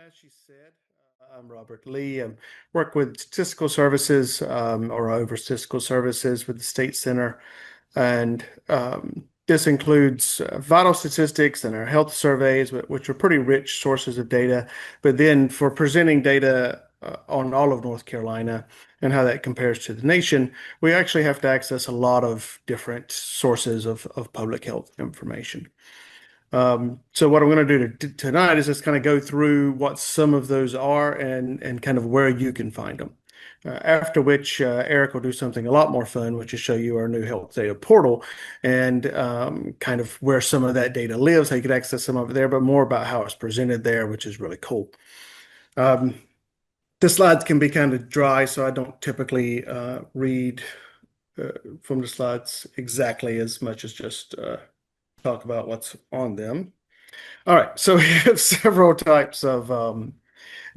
As she said, I'm Robert Lee. I work with statistical services or over statistical services with the State Center. And this includes vital statistics and our health surveys, which are pretty rich sources of data. But then for presenting data on all of North Carolina and how that compares to the nation, we actually have to access a lot of different sources of public health information. So what I'm going to do tonight is just kind of go through what some of those are and kind of where you can find them. After which, Eric will do something a lot more fun, which is show you our new health data portal and kind of where some of that data lives, how you can access some of it there, but more about how it's presented there, which is really cool. Um, the slides can be kind of dry, so I don't typically read from the slides exactly as much as just talk about what's on them. All right, so we have several types of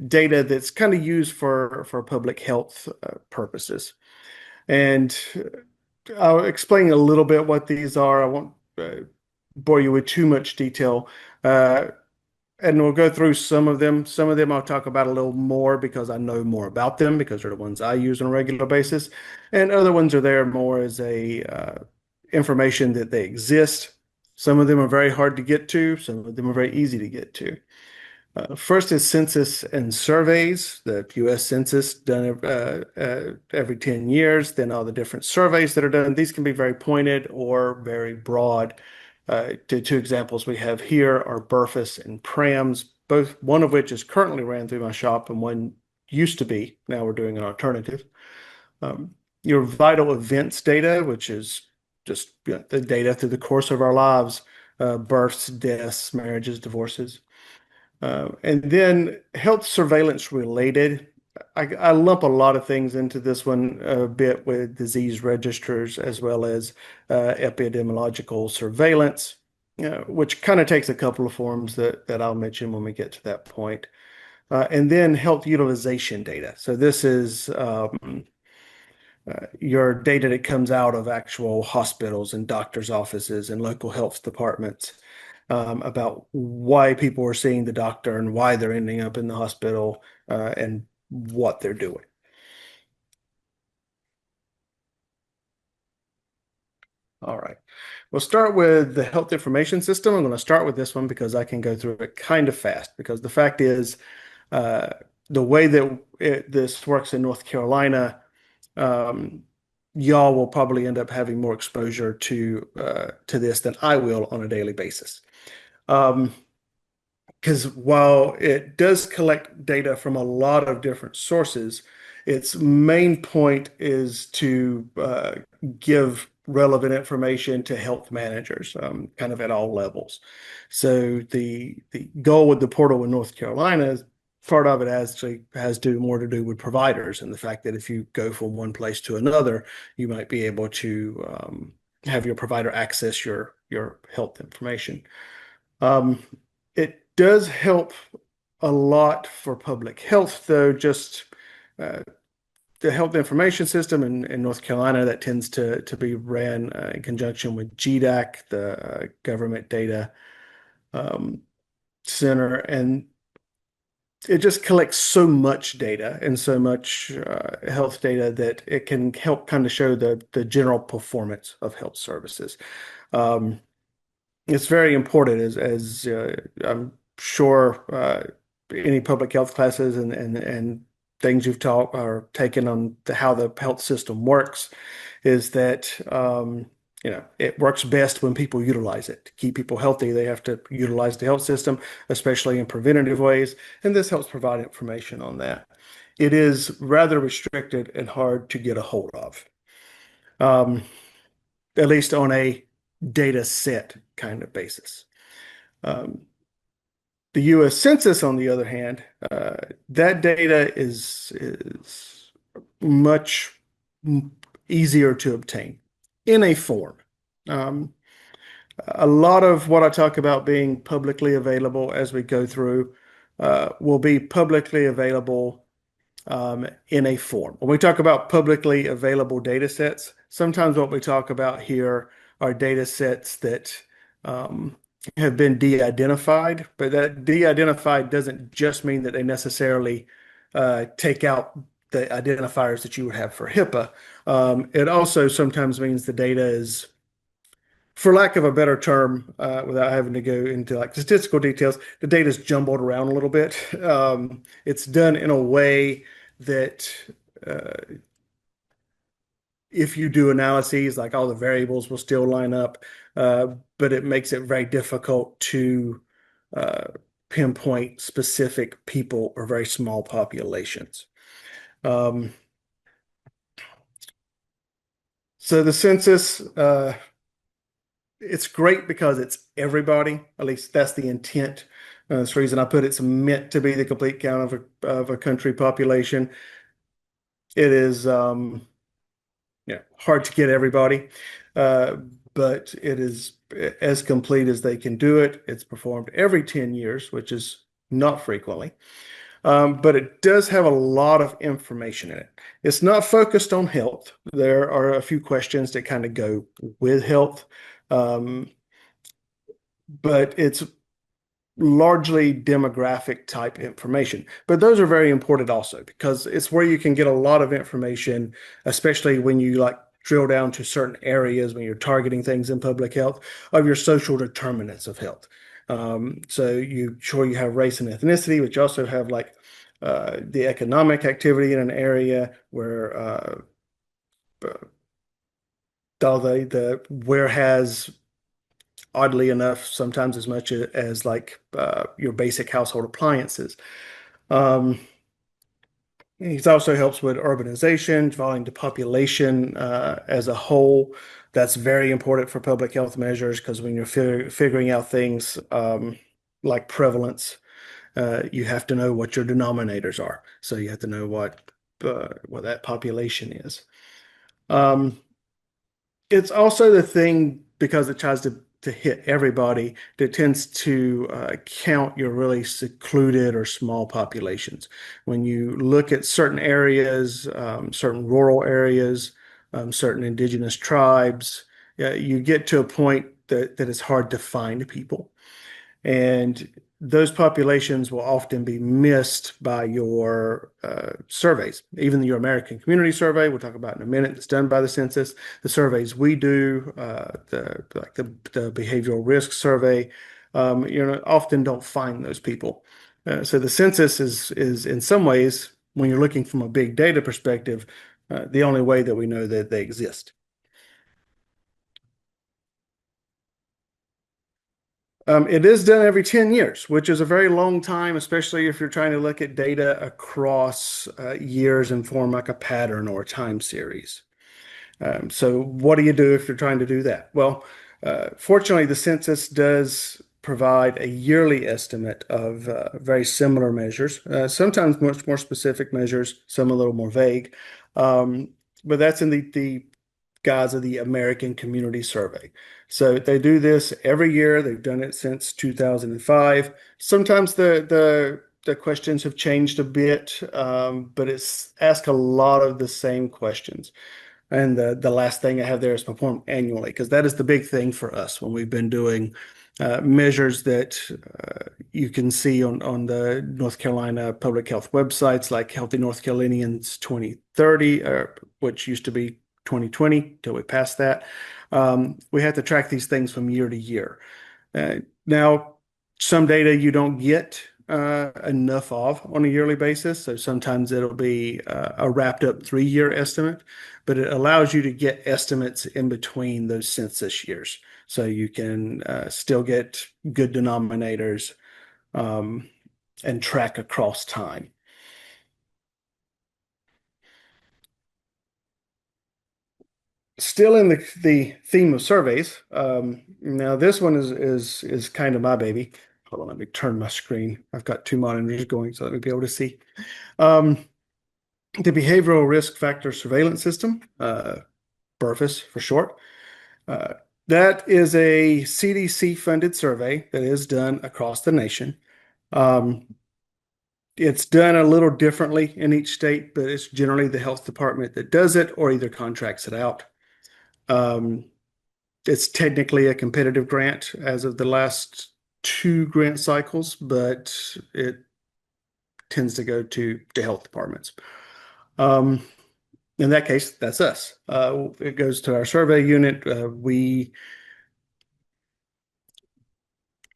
data that's kind of used for public health purposes. And I'll explain a little bit what these are. I won't bore you with too much detail. And we'll go through some of them. Some of them I'll talk about a little more because I know more about them because they're the ones I use on a regular basis. And other ones are there more as a information that they exist. Some of them are very hard to get to. Some of them are very easy to get to. First is census and surveys, the U.S. Census done every 10 years, then all the different surveys that are done. These can be very pointed or very broad. Two examples we have here are BRFIS and PRAMS, both one of which is currently ran through my shop and one used to be. Now we're doing an alternative. Your vital events data, which is just the data through the course of our lives, births, deaths, marriages, divorces. And then health surveillance related. I lump a lot of things into this one a bit with disease registers as well as epidemiological surveillance, which kind of takes a couple of forms that I'll mention when we get to that point. And then health utilization data. So this is your data that comes out of actual hospitals and doctors' offices and local health departments about why people are seeing the doctor and why they're ending up in the hospital and what they're doing. All right. We'll start with the health information system. I'm going to start with this one because I can go through it kind of fast because the fact is the way that this works in North Carolina, y'all will probably end up having more exposure to this than I will on a daily basis. Because while it does collect data from a lot of different sources, its main point is to give relevant information to health managers, kind of at all levels. So the goal with the portal in North Carolina is part of it actually has more to do with providers and the fact that if you go from one place to another, you might be able to have your provider access your health information. It does help a lot for public health, though, just the health information system in North Carolina that tends to be ran in conjunction with GDAC, the Government Data Center, and it just collects so much data and so much health data that it can help kind of show the general performance of health services. It's very important as I'm sure any public health classes and things you've taught or taken on how the health system works is that it works best when people utilize it. To keep people healthy, they have to utilize the health system, especially in preventative ways, and this helps provide information on that. It is rather restricted and hard to get a hold of, at least on a data set kind of basis. The U.S. Census, on the other hand, that data is much easier to obtain in a form. A lot of what I talk about being publicly available as we go through will be publicly available in a form. When we talk about publicly available data sets, sometimes what we talk about here are data sets that have been de-identified, but that de-identified doesn't just mean that they necessarily take out the identifiers that you would have for HIPAA. It also sometimes means the data is, for lack of a better term, without having to go into like statistical details, the data is jumbled around a little bit. It's done in a way that uh, if you do analyses, like all the variables will still line up, but it makes it very difficult to uh, pinpoint specific people or very small populations. Um, so the census, it's great because it's everybody. At least that's the intent. That's the reason I put it's meant to be the complete count of a country population. It is hard to get everybody, uh, but it is as complete as they can do it. It's performed every 10 years, which is not frequently. But it does have a lot of information in it. It's not focused on health. There are a few questions that kind of go with health, um, but it's largely demographic type information. But those are very important also because it's where you can get a lot of information, especially when you like drill down to certain areas when you're targeting things in public health of your social determinants of health. So you sure you have race and ethnicity, but you also have like the economic activity in an area where where has oddly enough, sometimes as much as like your basic household appliances. Um, it also helps with urbanization, following the population as a whole. That's very important for public health measures because when you're figuring out things like prevalence, you have to know what your denominators are. So you have to know what that population is. Um, it's also the thing because it tries to hit everybody that tends to count your really secluded or small populations. When you look at certain areas, certain rural areas, certain indigenous tribes, you get to a point that it's hard to find people. And those populations will often be missed by your surveys. Even your American Community Survey, we'll talk about in a minute, that's done by the census. The surveys we do, the behavioral risk survey, often don't find those people. So the census is in some ways, when you're looking from a big data perspective, the only way that we know that they exist. It is done every 10 years, which is a very long time, especially if you're trying to look at data across years and form like a pattern or a time series. So, what do you do if you're trying to do that? Well, fortunately, the census does provide a yearly estimate of very similar measures, sometimes much more specific measures, some a little more vague. Um, but that's in the guise of the American Community Survey. So they do this every year. They've done it since 2005. Sometimes the questions have changed a bit, but it's asked a lot of the same questions. And the last thing I have there is performed annually, because that is the big thing for us when we've been doing measures that you can see on the North Carolina public health websites, like Healthy North Carolinians 2030, which used to be 2020 till we passed that. We have to track these things from year to year. Now, some data you don't get enough of on a yearly basis. So sometimes it'll be a wrapped up 3 year estimate, but it allows you to get estimates in between those census years. So you can still get good denominators um, and track across time. Still in the theme of surveys. Now this one is kind of my baby. Hold on, let me turn my screen. I've got two monitors going, so let me be able to see. Um, the Behavioral Risk Factor Surveillance System, BRFIS for short. Uh, that is a CDC funded survey that is done across the nation. Um, it's done a little differently in each state, but it's generally the health department that does it or either contracts it out. Um, It's technically a competitive grant as of the last two grant cycles, but it tends to go to health departments. Um, in that case, that's us. It goes to our survey unit. I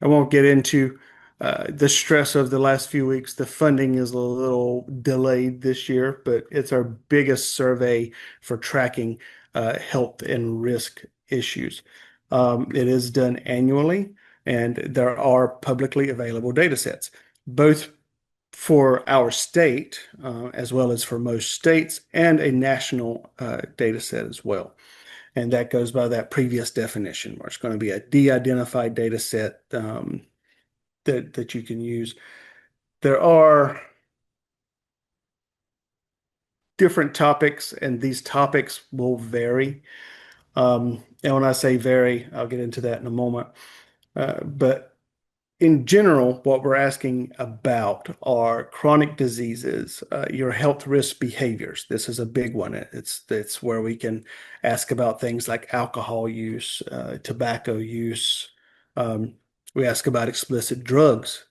won't get into the stress of the last few weeks. The funding is a little delayed this year, but it's our biggest survey for tracking health and risk issues. It is done annually, and there are publicly available data sets, both for our state as well as for most states, and a national data set as well. And that goes by that previous definition, where it's going to be a de-identified data set that you can use. There are different topics, and these topics will vary. And when I say vary, I'll get into that in a moment. But in general, what we're asking about are chronic diseases, your health risk behaviors. This is a big one. It's where we can ask about things like alcohol use, tobacco use. Um, we ask about explicit drugs.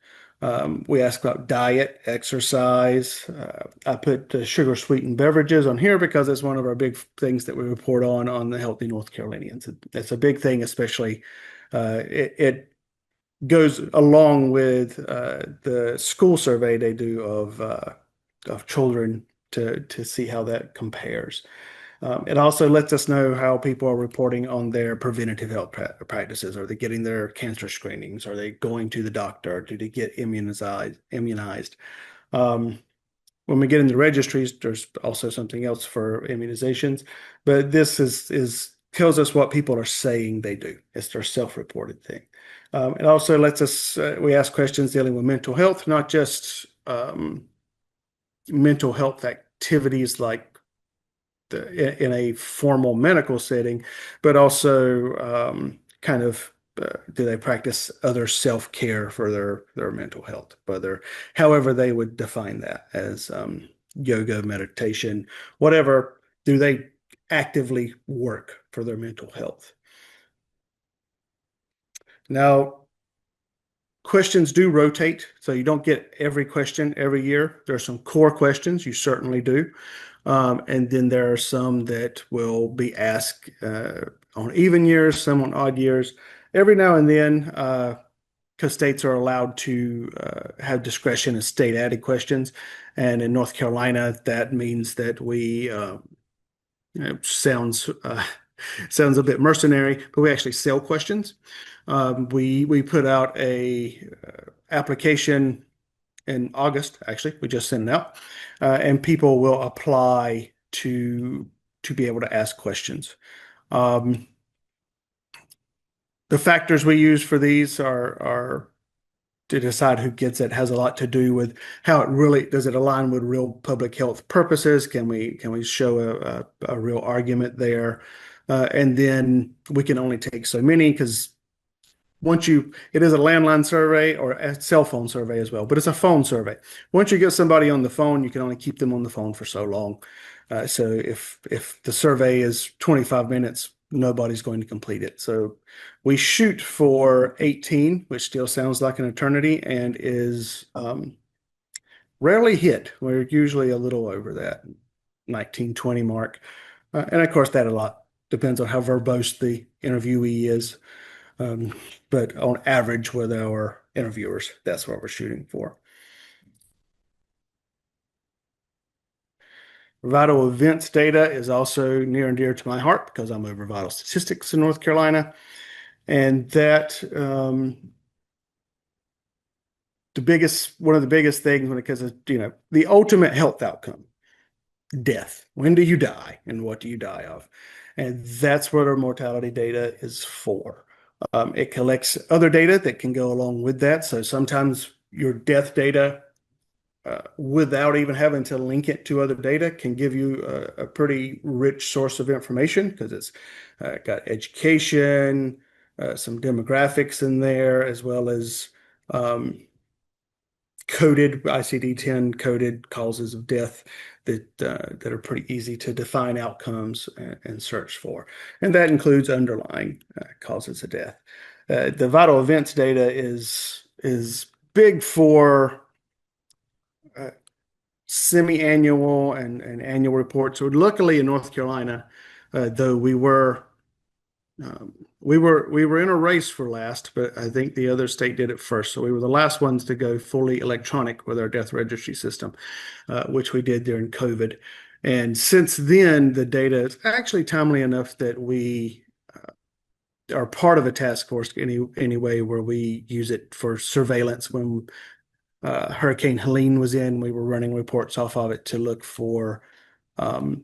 We ask about diet, exercise. I put sugar sweetened beverages on here because it's one of our big things that we report on the Healthy North Carolinians. It's a big thing, especially it goes along with the school survey they do of children to see how that compares. It also lets us know how people are reporting on their preventative health practices. Are they getting their cancer screenings? Are they going to the doctor? Do they get immunized? Um, when we get in the registries, there's also something else for immunizations, but this is tells us what people are saying they do. It's their self-reported thing. It also lets us we ask questions dealing with mental health, not just mental health activities like in a formal medical setting, but also kind of do they practice other self-care for their mental health, whether however they would define that as yoga, meditation, whatever. Do they actively work for their mental health? Now, questions do rotate, so you don't get every question every year. There are some core questions, you certainly do. And then there are some that will be asked on even years, some on odd years. Every now and then, because states are allowed to have discretion as state added questions. And in North Carolina, that means that it sounds a bit mercenary, but we actually sell questions. We put out a application in August. Actually, we just sent it out, and people will apply to be able to ask questions. Um, the factors we use for these are to decide who gets it has a lot to do with how it really does it align with real public health purposes. Can we show a real argument there? And then we can only take so many because it is a landline survey or a cell phone survey as well, but it's a phone survey. Once you get somebody on the phone, you can only keep them on the phone for so long. So if the survey is 25 minutes, nobody's going to complete it. So we shoot for 18, which still sounds like an eternity and is rarely hit. We're usually a little over that 19, 20 mark. And of course, that a lot depends on how verbose the interviewee is. But on average with our interviewers, that's what we're shooting for. Vital events data is also near and dear to my heart because I'm over vital statistics in North Carolina. And that one of the biggest things when it comes to, the ultimate health outcome, death. When do you die and what do you die of? And that's what our mortality data is for. It collects other data that can go along with that. So sometimes your death data, without even having to link it to other data, can give you a pretty rich source of information because it's got education, some demographics in there, as well as coded ICD-10 coded causes of death that are pretty easy to define outcomes and search for, and that includes underlying causes of death. The vital events data is big for uh, semi-annual and annual reports. So luckily in North Carolina, though we were in a race for last, but I think the other state did it first. So we were the last ones to go fully electronic with our death registry system, which we did during COVID. And since then, the data is actually timely enough that we are part of a task force anyway, where we use it for surveillance. When Hurricane Helene was in, we were running reports off of it to look for um,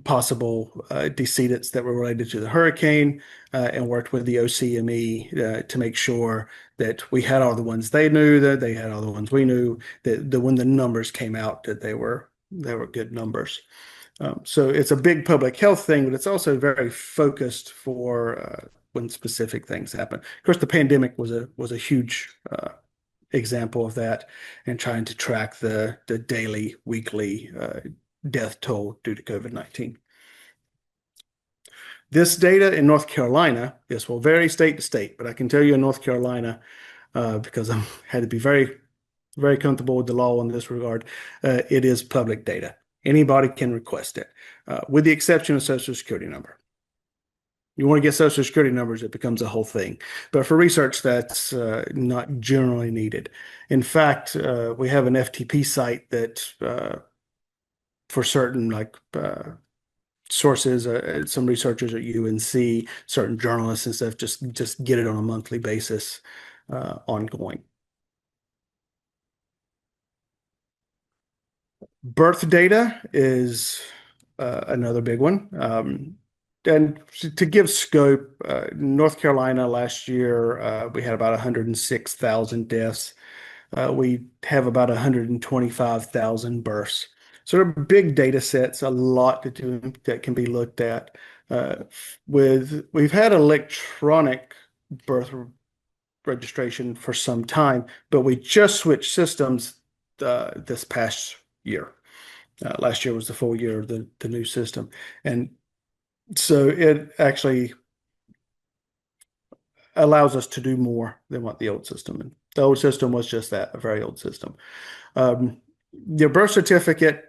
possible decedents that were related to the hurricane, and worked with the OCME to make sure that we had all the ones they knew, that they had all the ones we knew, that when the numbers came out, that they were good numbers. So it's a big public health thing, but it's also very focused for when specific things happen. Of course, the pandemic was a huge example of that, and trying to track the daily, weekly death toll due to COVID-19. This data in North Carolina, this will vary state to state, but I can tell you in North Carolina, because I had to be very, very comfortable with the law in this regard, it is public data. Anybody can request it, with the exception of Social Security number. You want to get Social Security numbers, it becomes a whole thing. But for research, that's not generally needed. In fact, we have an FTP site that for certain sources, some researchers at UNC, certain journalists and stuff, just get it on a monthly basis, ongoing. Birth data is another big one. And to give scope, North Carolina last year, we had about 106,000 deaths. We have about 125,000 births. So they're big data sets, a lot to do that can be looked at. We've had electronic birth registration for some time, but we just switched systems this past year. Last year was the full year of the new system, and so it actually allows us to do more than what the old system. And the old system was just that, a very old system. Your birth certificate,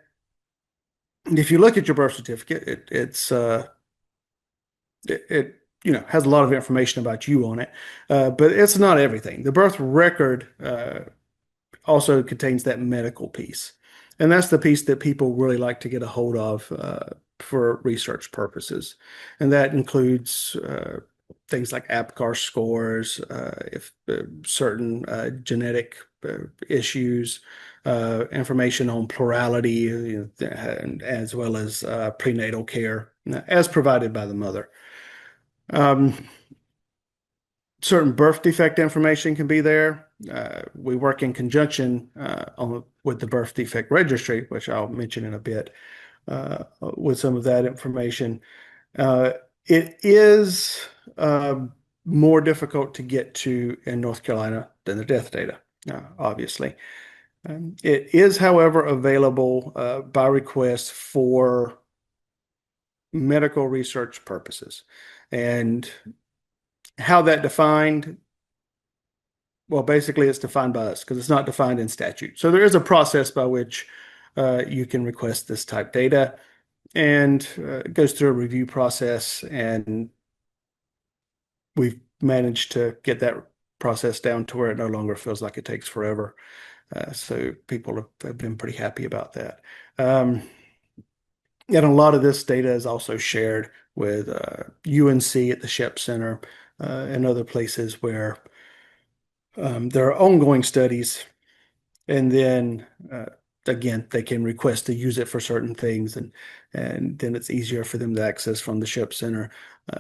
if you look at your birth certificate, it has a lot of information about you on it, but it's not everything. The birth record also contains that medical piece, and that's the piece that people really like to get a hold of for research purposes, and that includes things like APGAR scores, if certain genetic issues, information on plurality, and as well as prenatal care as provided by the mother. Certain birth defect information can be there. We work in conjunction with the birth defect registry, which I'll mention in a bit, with some of that information. It is more difficult to get to in North Carolina than the death data, obviously. It is, however, available by request for medical research purposes. And how that defined, well, basically it's defined by us because it's not defined in statute. So there is a process by which you can request this type data, and it goes through a review process, and we've managed to get that process down to where it no longer feels like it takes forever. So people have been pretty happy about that. And a lot of this data is also shared with UNC at the Shep Center, and other places where there are ongoing studies, and then again, they can request to use it for certain things, and then it's easier for them to access from the Shep Center.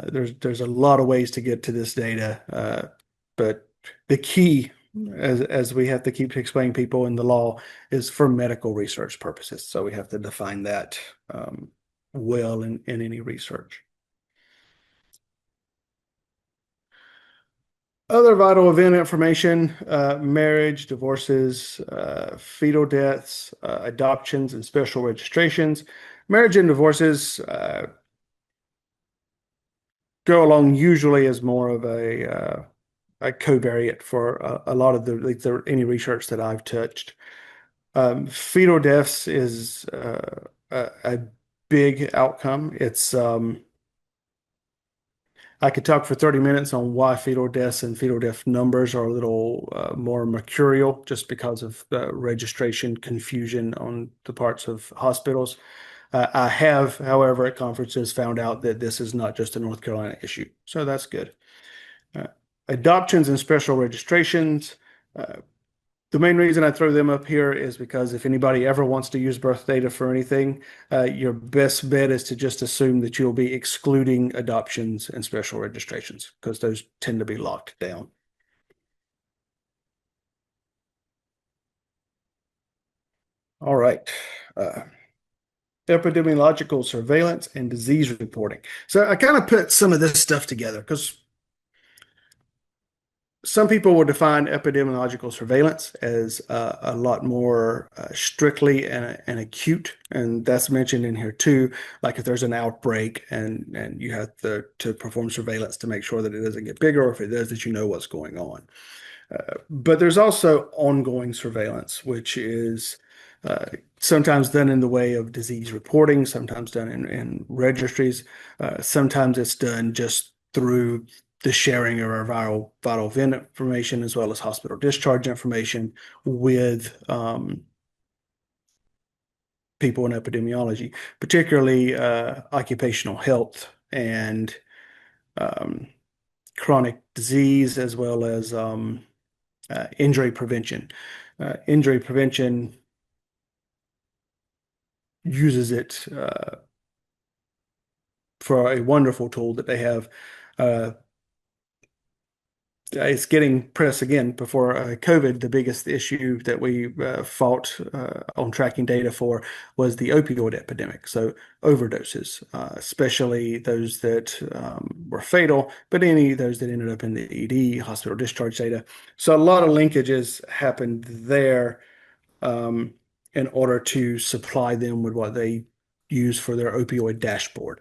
There's a lot of ways to get to this data, but the key, as we have to keep explaining people in the law, is for medical research purposes. So we have to define that well in any research. Other vital event information, marriage, divorces, fetal deaths, adoptions, and special registrations. Marriage and divorces go along usually as more of a covariate for a lot of any research that I've touched. Fetal deaths is a big outcome. I could talk for 30 minutes on why fetal deaths and fetal death numbers are a little more mercurial just because of registration confusion on the parts of hospitals. I have, however, at conferences found out that this is not just a North Carolina issue, so that's good. Uh, Adoptions and special registrations. Uh, the main reason I throw them up here is because if anybody ever wants to use birth data for anything, your best bet is to just assume that you'll be excluding adoptions and special registrations because those tend to be locked down. All right. Uh, Epidemiological surveillance and disease reporting. So I kind of put some of this stuff together because some people will define epidemiological surveillance as a lot more strictly and acute, and that's mentioned in here too. Like if there's an outbreak and you have to perform surveillance to make sure that it doesn't get bigger, or if it does, that you know what's going on. But there's also ongoing surveillance, which is uh, sometimes done in the way of disease reporting, sometimes done in registries, sometimes it's done just through the sharing of our vital event information as well as hospital discharge information with people in epidemiology, particularly occupational health and um, chronic disease as well as injury prevention. Injury prevention uses it for a wonderful tool that they have. Uh, it's getting press again before COVID. The biggest issue that we fought on tracking data for was the opioid epidemic. So overdoses, especially those that were fatal, but any of those that ended up in the ED, hospital discharge data. So a lot of linkages happened there um, in order to supply them with what they use for their opioid dashboard.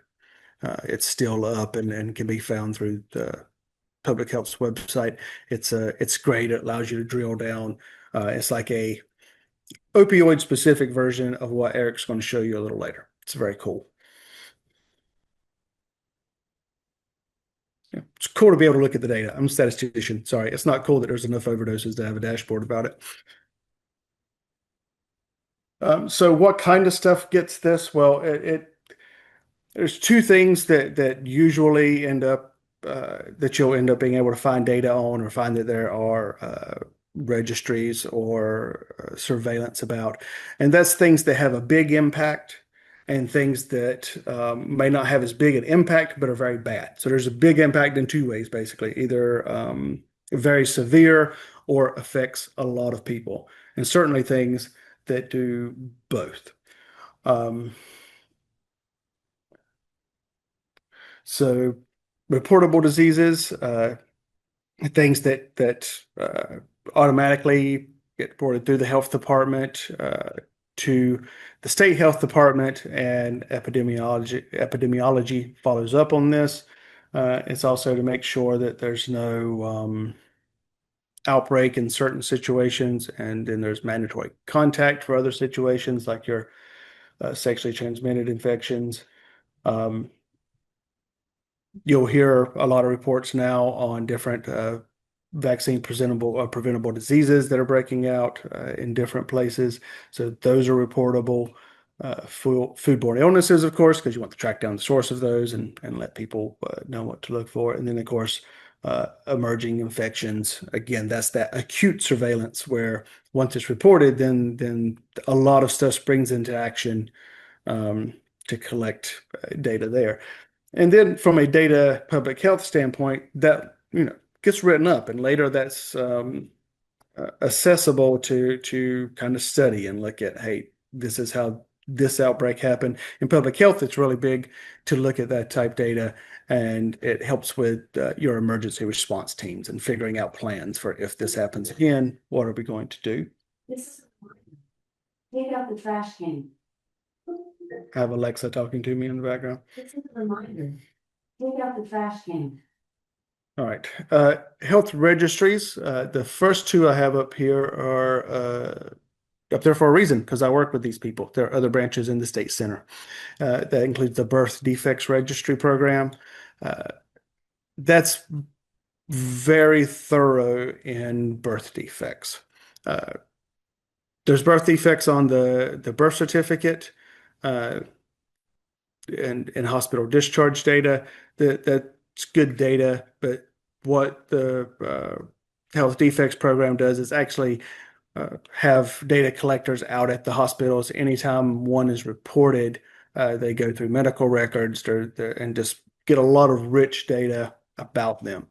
It's still up and can be found through the public health's website. It's great. It allows you to drill down. It's like a opioid specific version of what Eric's going to show you a little later. It's very cool. Yeah, it's cool to be able to look at the data. I'm a statistician. Sorry, it's not cool that there's enough overdoses to have a dashboard about it. So what kind of stuff gets this? Well, there's two things that usually end up that you'll end up being able to find data on or find that there are registries or surveillance about, and that's things that have a big impact and things that may not have as big an impact but are very bad. So there's a big impact in two ways, basically, either very severe or affects a lot of people, and certainly things that do both. Um, So reportable diseases, things that automatically get reported through the health department to the state health department, and epidemiology follows up on this. It's also to make sure that there's no outbreak in certain situations, and then there's mandatory contact for other situations like your sexually transmitted infections. Um, You'll hear a lot of reports now on different vaccine presentable preventable diseases that are breaking out in different places. So those are reportable. Foodborne illnesses, of course, because you want to track down the source of those and let people know what to look for. And then, of course, emerging infections. Again, that's that acute surveillance where once it's reported, then a lot of stuff springs into action to collect data there. And then from a data public health standpoint, that gets written up, and later that's accessible to kind of study and look at, hey, this is how this outbreak happen. In public health, it's really big to look at that type data, and it helps with your emergency response teams and figuring out plans for if this happens again, what are we going to do? This is take out the trash can. I have Alexa talking to me in the background. This is a reminder. Take out the trash can. All right. Health registries. The first two I have up here are up there for a reason because I work with these people. There are other branches in the state center. That includes the birth defects registry program. That's very thorough in birth defects. There's birth defects on the birth certificate and hospital discharge data. That's good data, but what the health defects program does is actually have data collectors out at the hospitals. Anytime one is reported, they go through medical records and just get a lot of rich data about them.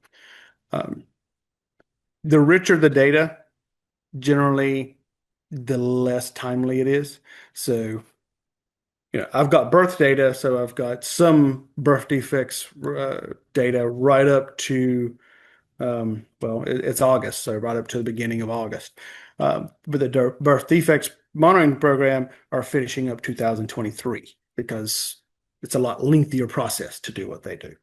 The richer the data, generally, the less timely it is. So, I've got birth data, so I've got some birth defects data right up to, well, it's August, so right up to the beginning of August. But the birth defects monitoring program are finishing up 2023 because it's a lot lengthier process to do what they do.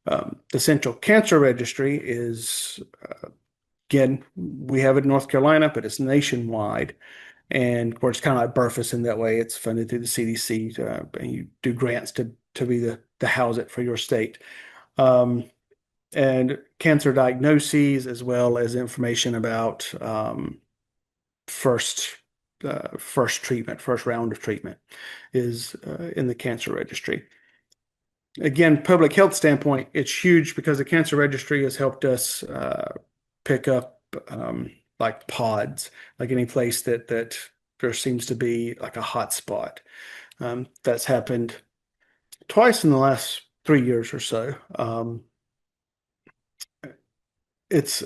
The Central Cancer Registry is, again, we have it in North Carolina, but it's nationwide. And of course, it's kind of like Burfus in that way. It's funded through the CDC, and you do grants to be the house it for your state. And cancer diagnoses, as well as information about first treatment, first round of treatment, is in the cancer registry. Again, public health standpoint, it's huge because the cancer registry has helped us pick up like pods, like any place that there seems to be like a hot spot. That's happened twice in the last 3 years or so. It's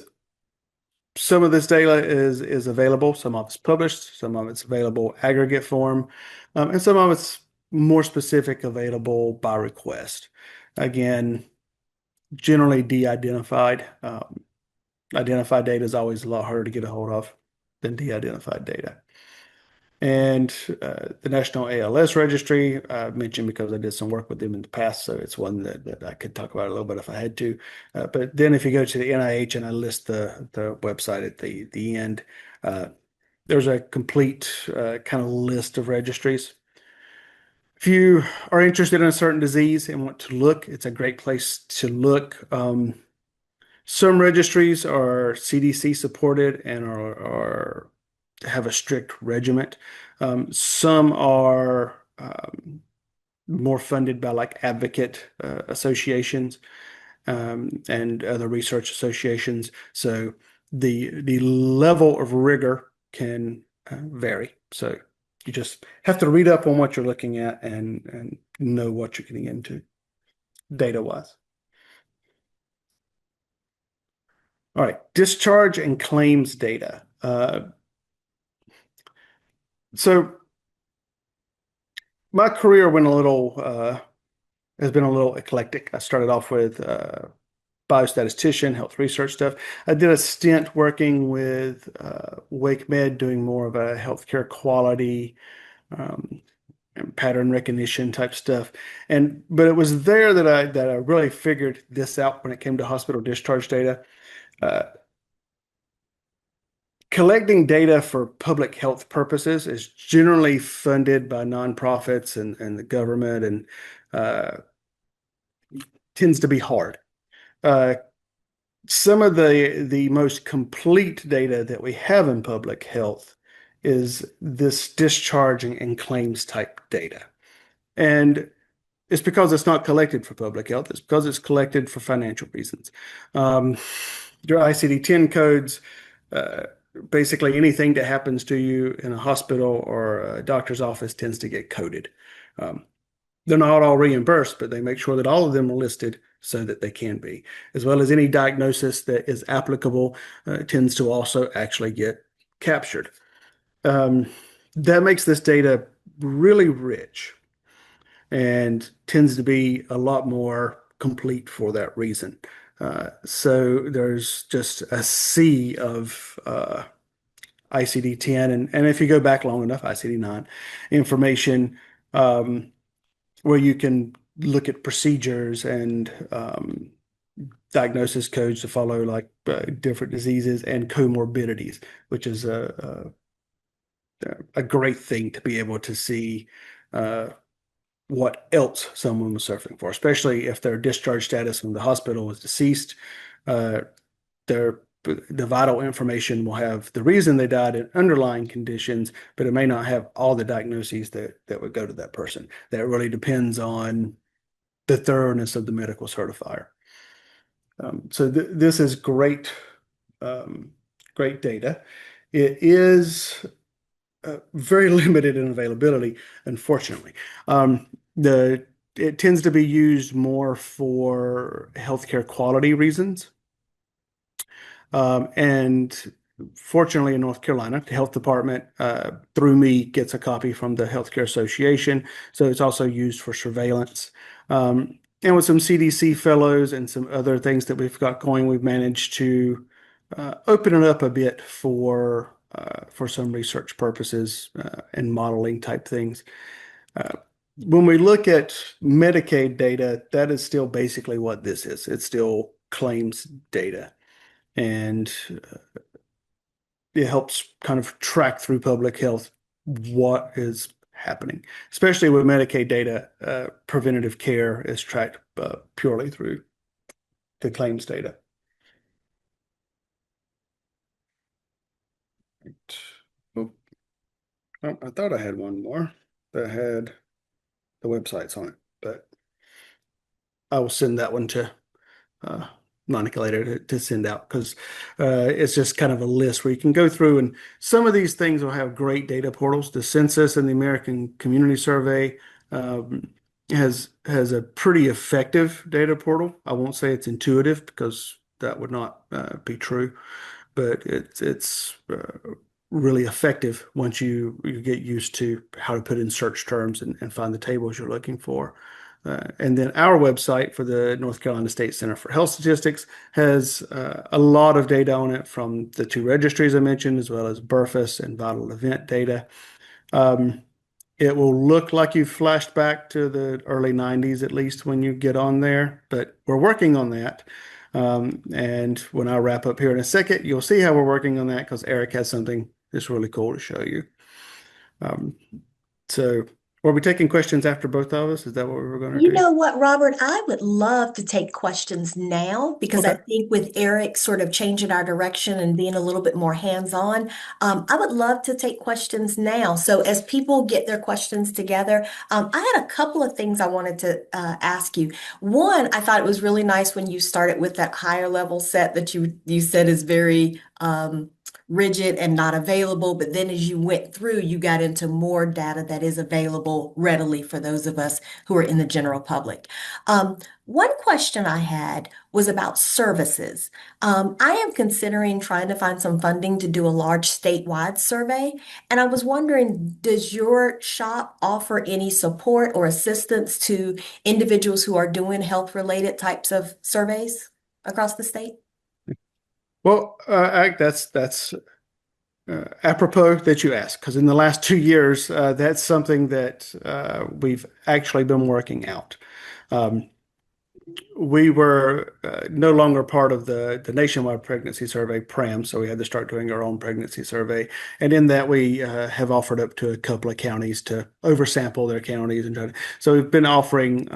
some of this data is available, some of it's published, some of it's available aggregate form, and some of it's more specific, available by request. Again, generally de-identified. Identified data is always a lot harder to get a hold of than de-identified data. And the National ALS Registry, I mentioned because I did some work with them in the past, so it's one that I could talk about a little bit if I had to. But then if you go to the NIH, and I list the website at the end, there's a complete kind of list of registries. If you are interested in a certain disease and want to look, it's a great place to look. Some registries are CDC supported and are have a strict regiment. Some are more funded by like advocate associations and other research associations. So the level of rigor can vary. So you just have to read up on what you're looking at and know what you're getting into data-wise. All right, discharge and claims data. So my career has been a little eclectic. I started off with biostatistician, health research stuff. I did a stint working with WakeMed, doing more of a healthcare quality and pattern recognition type stuff. But it was there that I really figured this out when it came to hospital discharge data. Collecting data for public health purposes is generally funded by nonprofits and the government, and tends to be hard. Some of the most complete data that we have in public health is this discharging and claims type data. And it's because it's not collected for public health. It's because it's collected for financial reasons. Your ICD-10 codes, basically anything that happens to you in a hospital or a doctor's office tends to get coded. They're not all reimbursed, but they make sure that all of them are listed so that they can be, as well as any diagnosis that is applicable tends to also actually get captured. That makes this data really rich and tends to be a lot more complete for that reason. So there's just a sea of ICD-10, and if you go back long enough, ICD-9 information, um, where you can look at procedures and diagnosis codes to follow, like different diseases and comorbidities, which is a great thing to be able to see uh, what else someone was suffering for, especially if their discharge status from the hospital was deceased. Uh, the vital information will have the reason they died and underlying conditions, but it may not have all the diagnoses that would go to that person. That really depends on the thoroughness of the medical certifier. So this is great, great data. It is very limited in availability, unfortunately. The It tends to be used more for healthcare quality reasons. And fortunately, in North Carolina, the health department, through me, gets a copy from the Healthcare Association. So it's also used for surveillance. And with some CDC fellows and some other things that we've got going, we've managed to open it up a bit for some research purposes and modeling type things. Uh, when we look at Medicaid data, that is still basically what this is. It's still claims data, and it helps kind of track through public health what is happening, especially with Medicaid data. Preventative care is tracked purely through the claims data. Oh, I thought I had one more that had the websites on it, but I will send that one to uh, Monica later to send out, because it's just kind of a list where you can go through, and some of these things will have great data portals. The census and the American Community Survey has a pretty effective data portal. I won't say it's intuitive, because that would not be true, but it's really effective once you get used to how to put in search terms and find the tables you're looking for. And then our website for the North Carolina State Center for Health Statistics has a lot of data on it from the two registries I mentioned, as well as BRFIS and vital event data. Um, it will look like you've flashed back to the early 90s, at least when you get on there, but we're working on that. And when I wrap up here in a second, you'll see how we're working on that, because Eric has something that's really cool to show you. Um, so are we taking questions after both of us? Is that what we were going to You do? know what, Robert? I would love to take questions now because I Okay. think with Eric sort of changing our direction and being a little bit more hands-on, I would love to take questions now. So as people get their questions together, I had a couple of things I wanted to ask you. One, I thought it was really nice when you started with that higher level set that you said is very rigid and not available. But then as you went through, you got into more data that is available readily for those of us who are in the general public. One question I had was about services. I am considering trying to find some funding to do a large statewide survey, and I was wondering, does your shop offer any support or assistance to individuals who are doing health-related types of surveys across the state? Well, that's apropos that you ask, because in the last 2 years, that's something that we've actually been working out. Um, we were no longer part of the Nationwide Pregnancy Survey, PRAM, so we had to start doing our own pregnancy survey. And in that, we have offered up to a couple of counties to oversample their counties and try to. So we've been offering,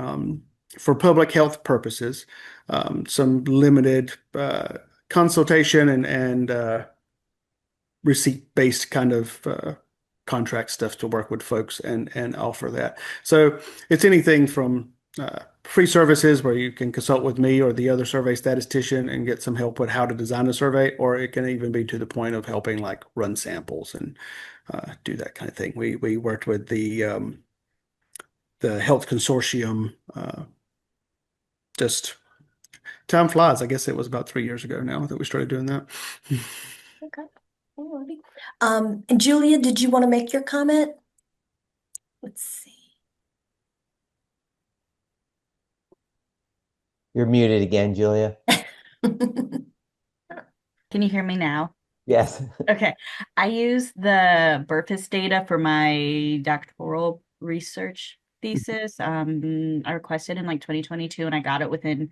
for public health purposes, some limited consultation and receipt-based kind of contract stuff to work with folks and offer that. So it's anything from free services where you can consult with me or the other survey statistician and get some help with how to design a survey, or it can even be to the point of helping like run samples and do that kind of thing. We worked with the Health Consortium. Just time flies. I guess it was about 3 years ago now that we started doing that. Okay. Alrighty. And Julia, did you want to make your comment? Let's see. You're muted again, Julia. Can you hear me now? Yes. Okay. I use the Burfis data for my doctoral research thesis. I requested in like 2022 and I got it within,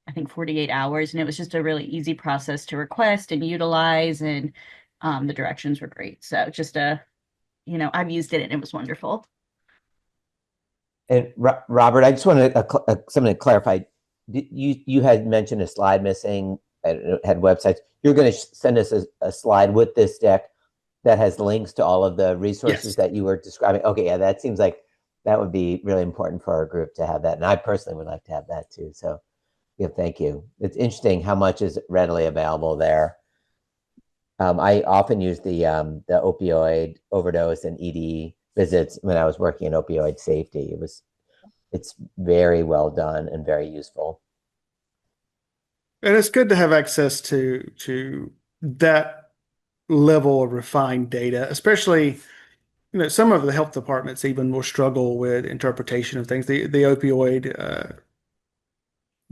I think, 48 hours. And it was just a really easy process to request and utilize. And the directions were great. So just I've used it and it was wonderful. And Robert, I just wanted something to clarify. You had mentioned a slide missing and it had websites. You're going to send us a slide with this deck that has links to all of the resources Yes. that you were describing. Okay, yeah, that seems like that would be really important for our group to have that. And I personally would like to have that too. So yeah, thank you. It's interesting how much is readily available there. I often use the opioid overdose and ED visits when I was working in opioid safety. It's very well done and very useful. And it's good to have access to that level of refined data, especially, some of the health departments even will struggle with interpretation of things. The opioid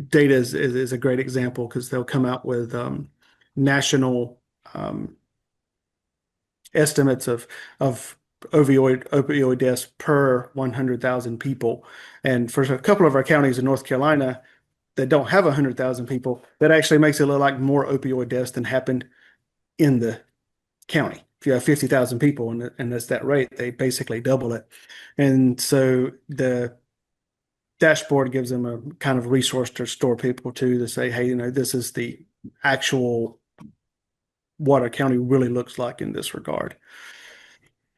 data is a great example because they'll come out with national estimates of opioid deaths per 100,000 people. And for a couple of our counties in North Carolina that don't have 100,000 people, that actually makes it look like more opioid deaths than happened in the county. If you have 50,000 people and that's that rate, they basically double it. And so the dashboard gives them a kind of resource to store people to say, hey, this is the actual what a county really looks like in this regard.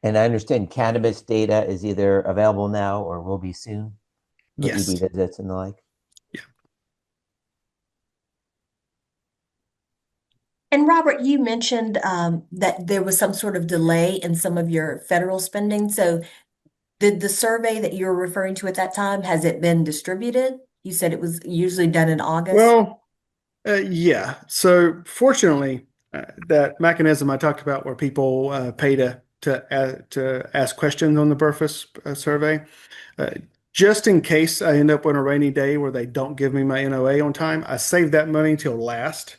And I understand cannabis data is either available now or will be soon for Yes. ED visits and the like. Yeah. And Robert, you mentioned that there was some sort of delay in some of your federal spending. So did the survey that you're referring to at that time, has it been distributed? You said it was usually done in August. Well, yeah. So fortunately, that mechanism I talked about where people pay to ask questions on the Burfus survey, just in case I end up on a rainy day where they don't give me my NOA on time, I save that money till last.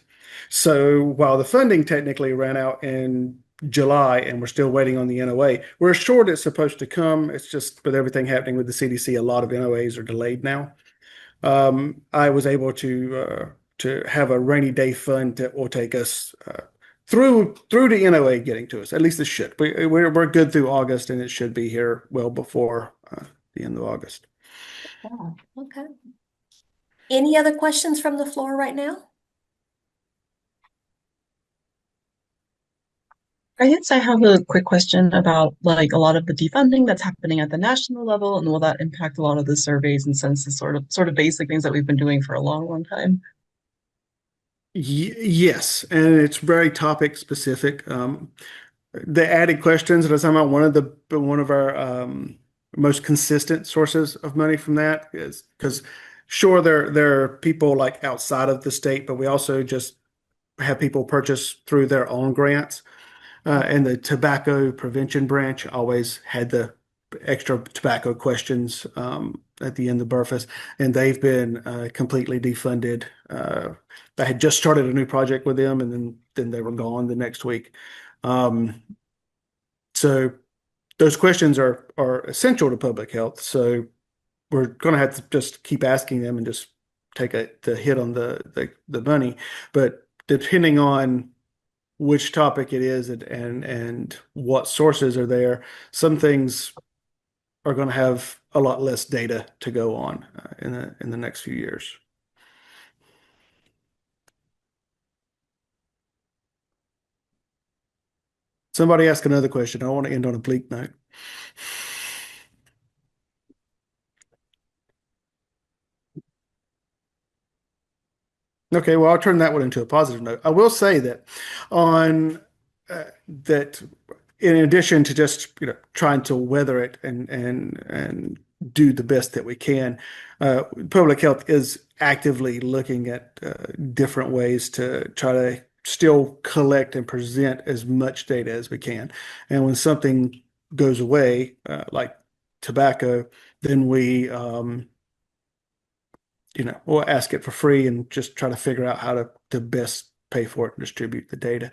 So while the funding technically ran out in July and we're still waiting on the NOA, we're assured it's supposed to come. It's just with everything happening with the CDC, a lot of NOAs are delayed now. I was able to have a rainy day fund that will take us through the NOA getting to us. At least it should. We're good through August, and it should be here well before the end of August. Oh, okay. Any other questions from the floor right now? I guess I have a quick question about like a lot of the defunding that's happening at the national level, and will that impact a lot of the surveys and census sort of basic things that we've been doing for a long, long time? Yes, and it's very topic specific. The added questions that I was talking about, one of our most consistent sources of money from that is because sure there are people like outside of the state, but we also just have people purchase through their own grants. And the tobacco prevention branch always had the extra tobacco questions at the end of Burfus, and they've been completely defunded. I had just started a new project with them, and then they were gone the next week. So those questions are essential to public health. So we're going to have to just keep asking them and just take the hit on the money. But depending on which topic it is and what sources are there, some things are going to have a lot less data to go on in the next few years. Somebody ask another question. I want to end on a bleak note. Okay, well, I'll turn that one into a positive note. I will say that on that, in addition to just trying to weather it and do the best that we can, public health is actively looking at different ways to try to still collect and present as much data as we can. And when something goes away, like tobacco, then we'll ask it for free and just try to figure out how to best pay for it and distribute the data.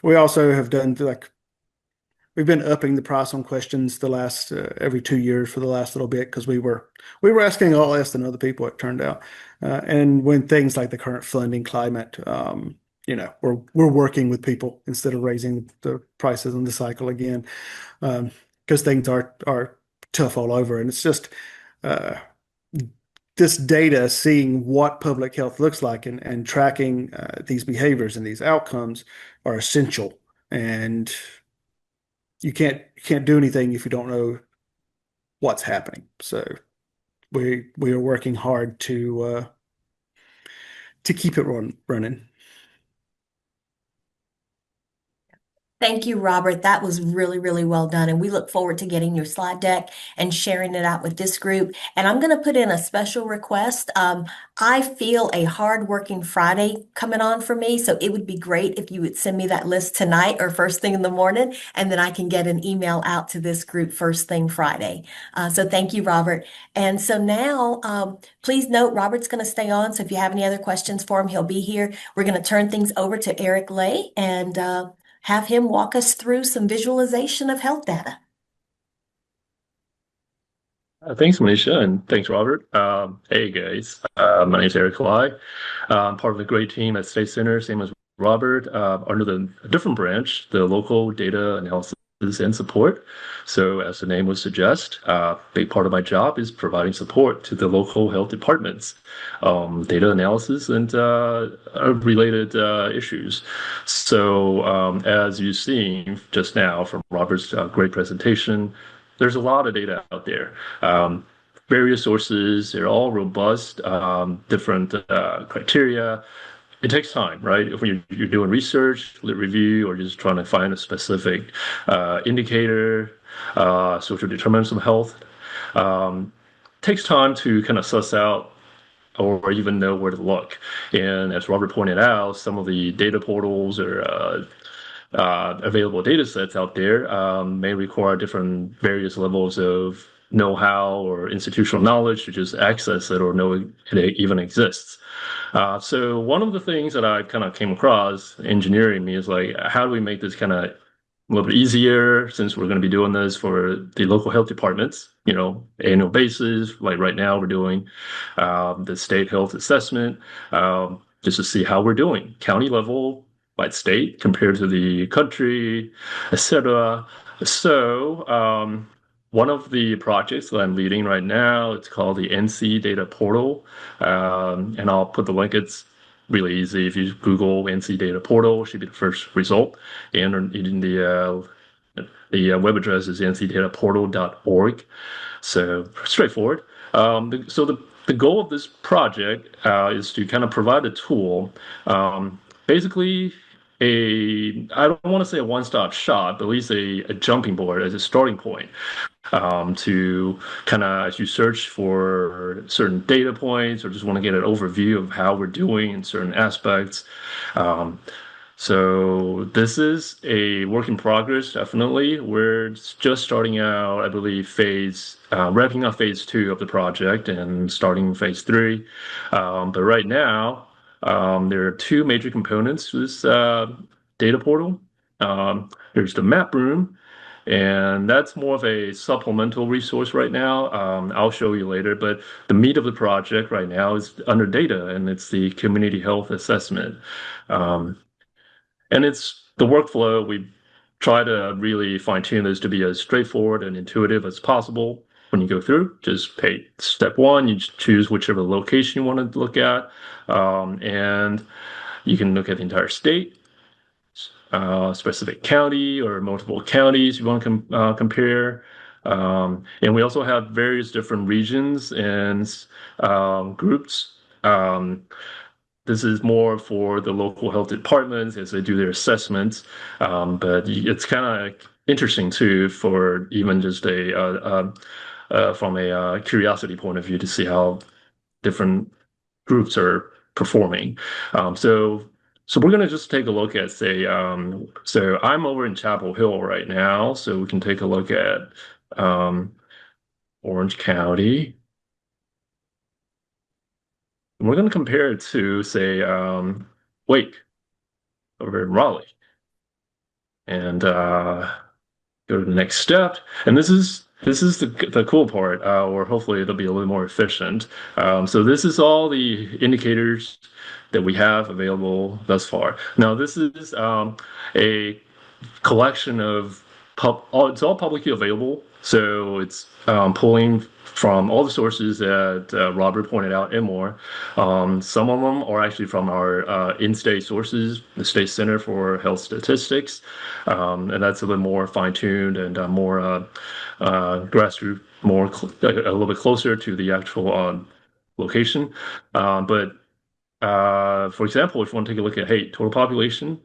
We also have done we've been upping the price on questions the last every 2 years for the last little bit because we were asking a lot less than other people, it turned out. And when things like the current funding climate, we're working with people instead of raising the prices on the cycle again, because things are tough all over, and it's just this data, seeing what public health looks like and tracking these behaviors and these outcomes are essential. And you can't do anything if you don't know what's happening. So we are working hard to keep it running. Thank you, Robert. That was really, really well done. And we look forward to getting your slide deck and sharing it out with this group. And I'm going to put in a special request. I feel a hard-working Friday coming on for me. So it would be great if you would send me that list tonight or first thing in the morning, and then I can get an email out to this group first thing Friday. So thank you, Robert. And so now, please note, Robert's going to stay on. So if you have any other questions for him, he'll be here. We're going to turn things over to Eric Lay and have him walk us through some visualization of health data. Thanks, Manisha, and thanks, Robert. Hey, guys. My name is Eric Lai. I'm part of the great team at State Center, same as Robert, under a different branch, the local data analysis and support. So as the name would suggest, a big part of my job is providing support to the local health departments, data analysis and related issues. So as you've seen just now from Robert's great presentation, there's a lot of data out there. Various sources, they're all robust, different criteria. It takes time, right? If you're doing research, review, or just trying to find a specific indicator, social determinants of health, takes time to kind of suss out or even know where to look. And as Robert pointed out, some of the data portals or available data sets out there may require different various levels of know-how or institutional knowledge to just access it or know it even exists. So one of the things that I kind of came across engineering me is like, how do we make this kind of a little bit easier, since we're going to be doing this for the local health departments, annual basis. Like right now we're doing the state health assessment just to see how we're doing, county level, by state compared to the country, etc. So one of the projects that I'm leading right now, it's called the NC Data Portal, and I'll put the link. It's really easy. If you Google NC Data Portal, it should be the first result. And in the web address is ncdataportal.org. So straightforward. So the goal of this project is to kind of provide a tool, basically I don't want to say a one-stop shop, but at least a jumping board as a starting point, to kind of, as you search for certain data points or just want to get an overview of how we're doing in certain aspects. So this is a work in progress, definitely. We're just starting out, I believe, wrapping up phase 2 of the project and starting phase 3. But right now, there are 2 major components to this data portal. There's the map room, and that's more of a supplemental resource right now. I'll show you later, but the meat of the project right now is under data, and it's the community health assessment. And it's the workflow. We try to really fine-tune this to be as straightforward and intuitive as possible. When you go through, just pay step 1, you choose whichever location you want to look at, and you can look at the entire state, specific county or multiple counties you want to compare. And we also have various different regions and groups. This is more for the local health departments as they do their assessments, but it's kind of interesting too for even just from a curiosity point of view to see how different groups are performing. So we're going to just take a look at, say, so I'm over in Chapel Hill right now, so we can take a look at Orange County. And we're going to compare it to, say, Wake over in Raleigh. And go to the next step. And this is the cool part, or hopefully it'll be a little more efficient. So this is all the indicators that we have available thus far. Now this is a collection of it's all publicly available. So it's pulling from all the sources that Robert pointed out and more. Some of them are actually from our in-state sources, the State Center for Health Statistics, and that's a little more fine-tuned and more grassroots, a little bit closer to the actual location. But for example, if you want to take a look at, hey, total population,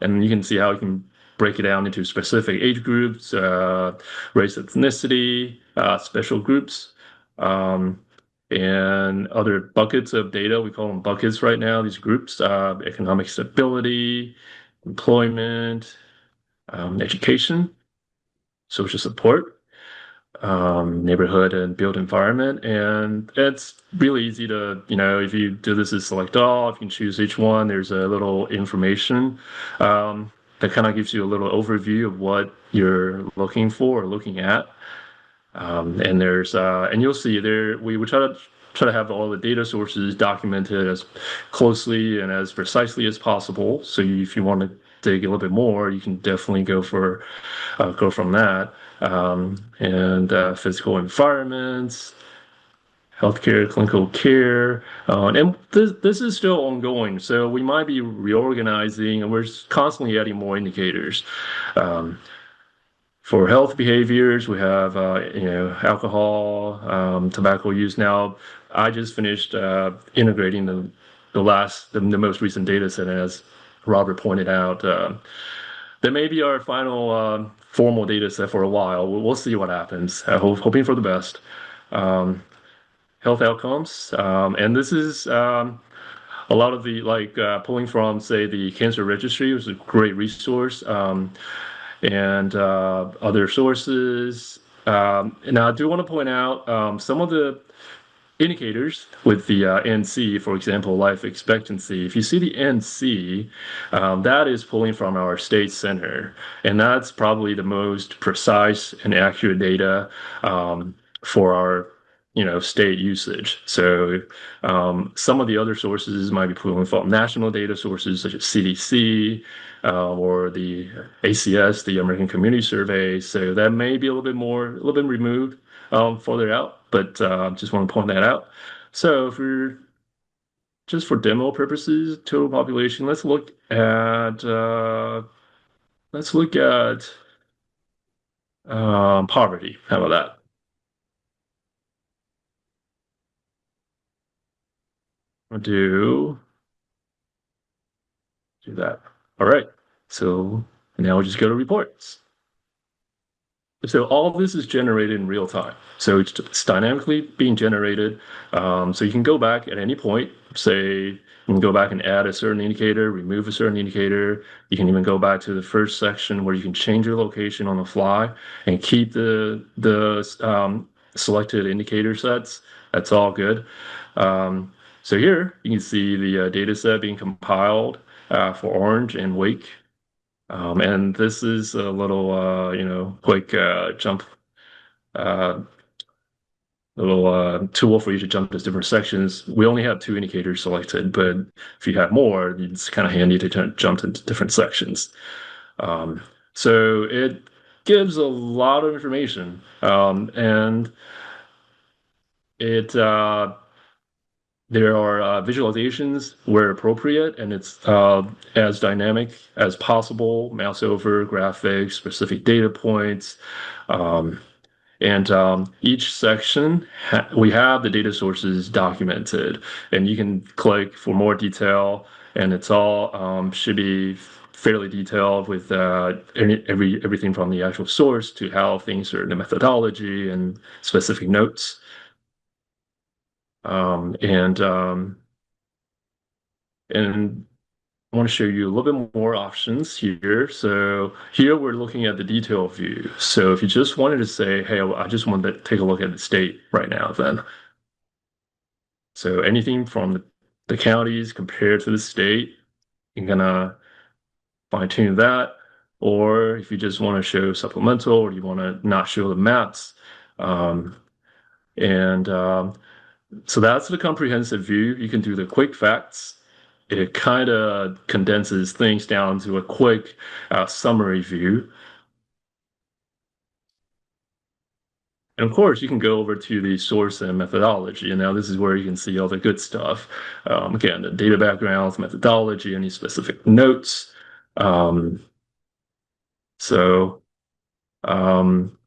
and you can see how you can break it down into specific age groups, race, ethnicity, special groups, and other buckets of data. We call them buckets right now, these groups, economic stability, employment, education, social support, neighborhood and built environment. And it's really easy to, if you do this as select all, if you can choose each one, there's a little information that kind of gives you a little overview of what you're looking for or looking at. And there's and you'll see there we would try to have all the data sources documented as closely and as precisely as possible. So if you want to dig a little bit more, you can definitely go from that. And physical environments, healthcare, clinical care, and this is still ongoing. So we might be reorganizing, and we're constantly adding more indicators. For health behaviors, we have alcohol, tobacco use. Now, I just finished integrating the most recent data set, and as Robert pointed out, that may be our final formal data set for a while. We'll see what happens. Hoping for the best. Health outcomes, and this is a lot of the pulling from, say, the Cancer Registry, which is a great resource, and other sources. And I do want to point out some of the indicators with the NC, for example, life expectancy. If you see the NC, that is pulling from our state center, and that's probably the most precise and accurate data for our state usage. So some of the other sources might be pulling from national data sources such as CDC or the ACS, the American Community Survey. So that may be a little bit removed further out, but just want to point that out. So for demo purposes, total population, let's look at poverty. How about that? I'll do that. All right. So now we'll just go to reports. So all of this is generated in real time. So it's dynamically being generated. So you can go back at any point, say you can go back and add a certain indicator, remove a certain indicator. You can even go back to the first section where you can change your location on the fly and keep the selected indicator sets. That's all good. So here you can see the data set being compiled for Orange and Wake. And this is a little, quick jump, little tool for you to jump to different sections. We only have 2 indicators selected, but if you have more, it's kind of handy to jump into different sections. So it gives a lot of information, and it there are visualizations where appropriate, and it's as dynamic as possible, mouse over, graphics, specific data points. And each section, we have the data sources documented, and you can click for more detail, and it's all should be fairly detailed with everything from the actual source to how things are in the methodology and specific notes. And I want to show you a little bit more options here. So here we're looking at the detail view. So if you just wanted to say, hey, I just wanted to take a look at the state right now, then. So anything from the counties compared to the state, you're gonna fine tune that. Or if you just want to show supplemental or you want to not show the maps. Um, and So that's the comprehensive view. You can do the quick facts. It kind of condenses things down to a quick summary view. And of course, you can go over to the source and methodology. And now this is where you can see all the good stuff. Again, the data backgrounds, methodology, any specific notes. Um, so, um,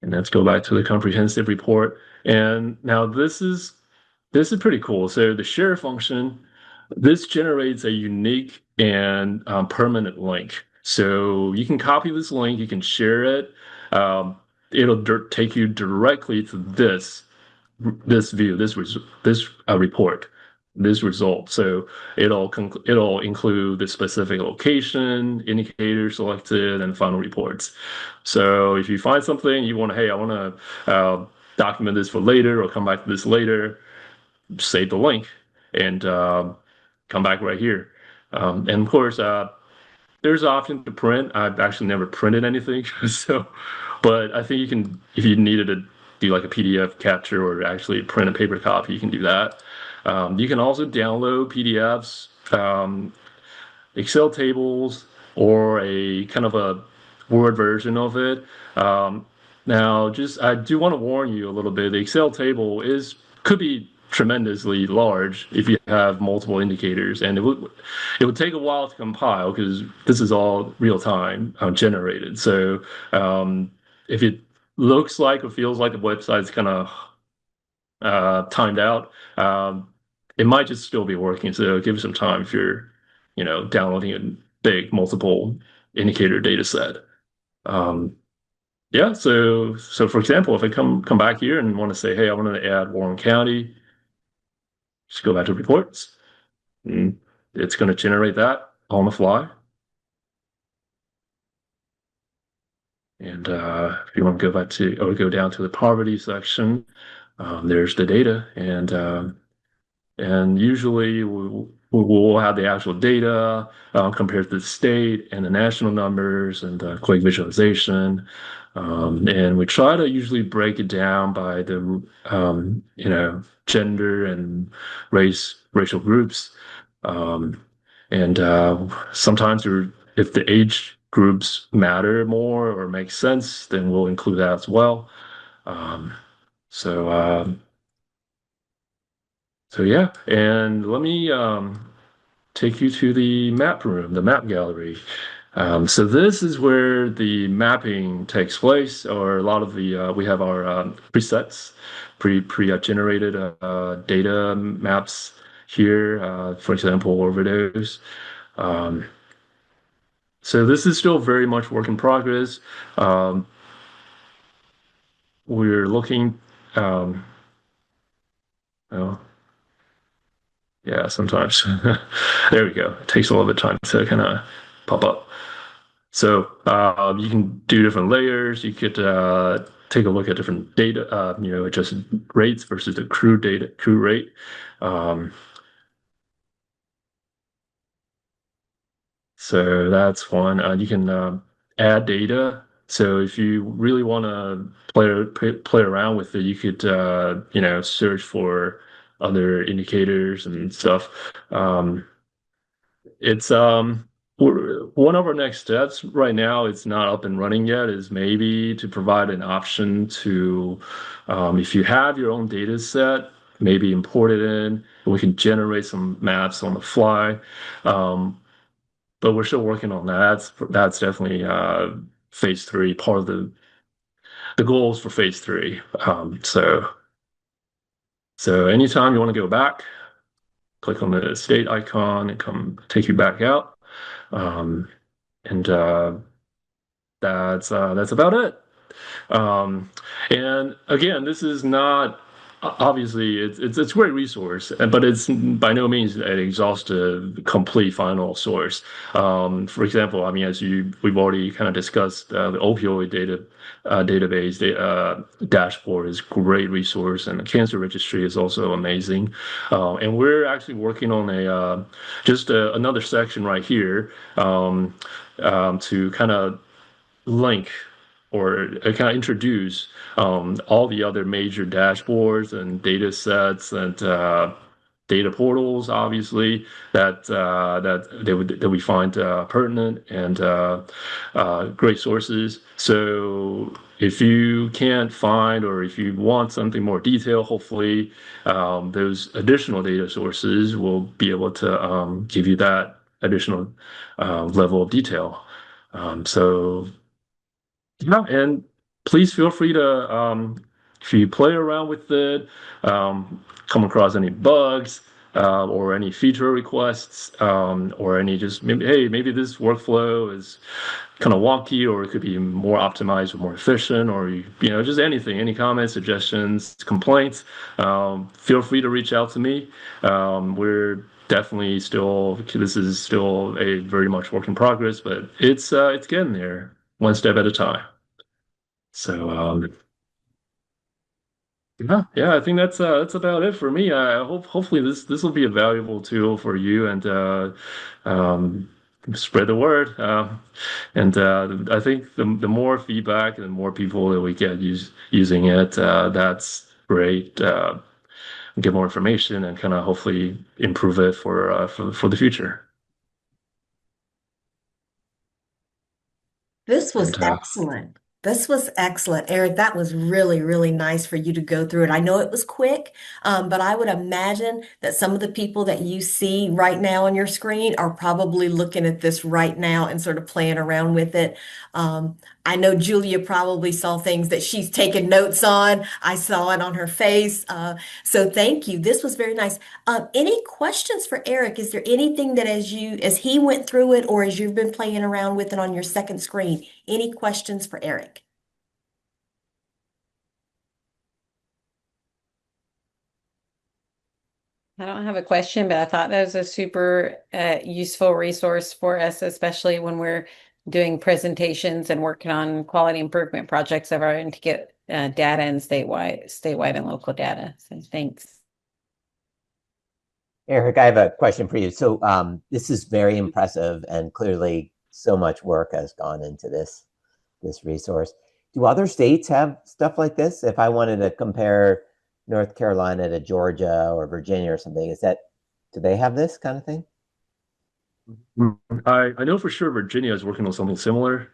and let's go back to the comprehensive report. And now this is pretty cool. So the share function, this generates a unique and permanent link. So you can copy this link, you can share it. It'll take you directly to this view, this report, this result. So it'll include the specific location, indicator selected, and final reports. So if you find something you want to, hey, I want to document this for later or come back to this later, save the link and come back right here. And of course, there's an option to print. I've actually never printed anything, but I think you can, if you needed to do like a PDF capture or actually print a paper copy, you can do that. You can also download PDFs, Excel tables, or a kind of a Word version of it. Now, I do want to warn you a little bit. The Excel table could be tremendously large if you have multiple indicators, and it would take a while to compile because this is all real time generated. So if it looks like or feels like the website's kind of timed out, it might just still be working. So give it some time if you're, downloading a big multiple indicator data set. Yeah, so for example, if I come back here and want to say, hey, I want to add Warren County, just go back to reports. And it's going to generate that on the fly. And if you want to go back to, or go down to the poverty section, there's the data. And usually we'll have the actual data compared to the state and the national numbers and quick visualization. And we try to usually break it down by the, gender and racial groups. And sometimes if the age groups matter more or make sense, then we'll include that as well. So yeah, and let me take you to the map room, the map gallery. So this is where the mapping takes place, or a lot of the we have our presets, pre-generated data maps here, for example, overdose. So this is still very much work in progress. We're looking, well, yeah, sometimes. There we go. It takes a little bit of time to kind of pop up. So you can do different layers. You could take a look at different data, adjust rates versus the crew rate. So that's one. You can add data. So if you really want to play around with it, you could search for other indicators and stuff. It's one of our next steps right now. It's not up and running yet. Is maybe to provide an option to, if you have your own data set, maybe import it in, and we can generate some maps on the fly. But we're still working on that. That's definitely phase 3, part of the goals for phase 3. So anytime you want to go back, click on the state icon and take you back out. And that's about it. And again, this is not obviously it's a great resource, but it's by no means an exhaustive, complete final source. For example, I mean, we've already kind of discussed, the opioid database dashboard is a great resource, and the cancer registry is also amazing. And we're actually working on another section right here, to kind of link or kind of introduce all the other major dashboards and data sets and data portals, obviously, that we find pertinent and great sources. So if you can't find, or if you want something more detailed, hopefully those additional data sources will be able to give you that additional level of detail. So yeah, and please feel free to, if you play around with it, come across any bugs, or any feature requests, or any just maybe, hey, maybe this workflow is kind of wonky, or it could be more optimized or more efficient, or just anything, any comments, suggestions, complaints, feel free to reach out to me. We're definitely this is still a very much work in progress, but it's getting there one step at a time. So yeah, I think that's about it for me. I hopefully this will be a valuable tool for you, and um, spread the word. And I think the more feedback and the more people that we get using it, that's great. Get more information and kind of hopefully improve it for the future. This was And excellent. This was excellent, Eric. That was really, really nice for you to go through it. I know it was quick, but I would imagine that some of the people that you see right now on your screen are probably looking at this right now and sort of playing around with it. I know Julia probably saw things that she's taken notes on. I saw it on her face. So thank you. This was very nice. Any questions for Eric? Is there anything that as he went through it, or as you've been playing around with it on your second screen, any questions for Eric? I don't have a question, but I thought that was a super useful resource for us, especially when we're doing presentations and working on quality improvement projects of our own to get data and statewide and local data. So thanks. Eric, I have a question for you. So this is very impressive, and clearly so much work has gone into this resource. Do other states have stuff like this? If I wanted to compare North Carolina to Georgia or Virginia or something, do they have this kind of thing? I know for sure Virginia is working on something similar.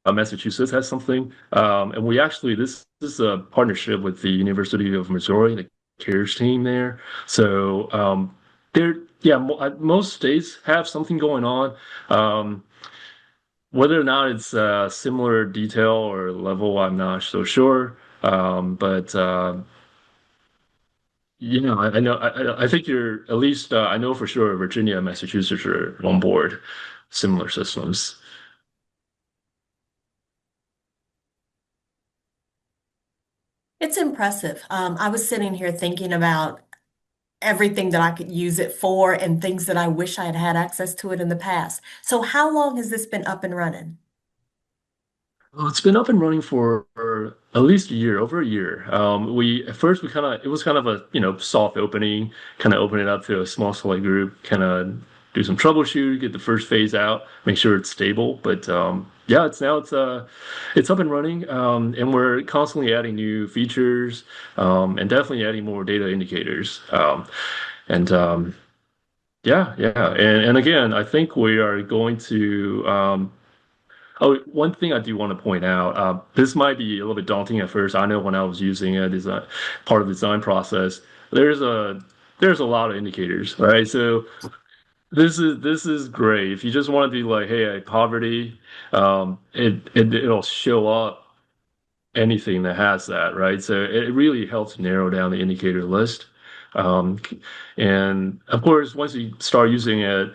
Massachusetts has something, and this is a partnership with the University of Missouri, the CARES team there. So most states have something going on. Whether or not it's similar detail or level, I'm not so sure. But I know. I think you're at least. I know for sure Virginia and Massachusetts are on board similar systems. It's impressive. I was sitting here thinking about everything that I could use it for and things that I wish I had had access to it in the past. So how long has this been up and running? Well, it's been up and running for at least a year, over a year. We at first it was kind of a soft opening, kind of open it up to a small select group, kind of do some troubleshoot, get the first phase out, make sure it's stable. But yeah, it's up and running, and we're constantly adding new features, and definitely adding more data indicators. And and again, I think we are going to. Oh, one thing I do want to point out, this might be a little bit daunting at first. I know when I was using it as a part of the design process, there's a lot of indicators, right? So this is great. If you just want to be like, hey, poverty, it'll show up anything that has that, right? So it really helps narrow down the indicator list. And of course, once you start using it,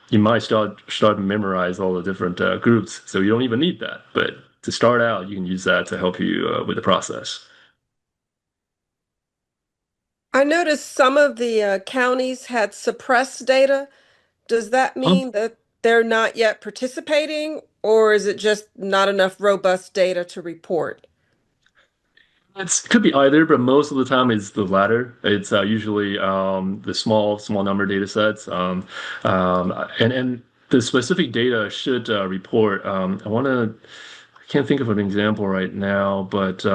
you might start to memorize all the different groups, so you don't even need that. But to start out, you can use that to help you with the process. I noticed some of the counties had suppressed data. Does that Um, mean that they're not yet participating, or is it just not enough robust data to report? it could be either, but most of the time it's the latter. It's usually the small number data sets, and the specific data should report. I can't think of an example right now, but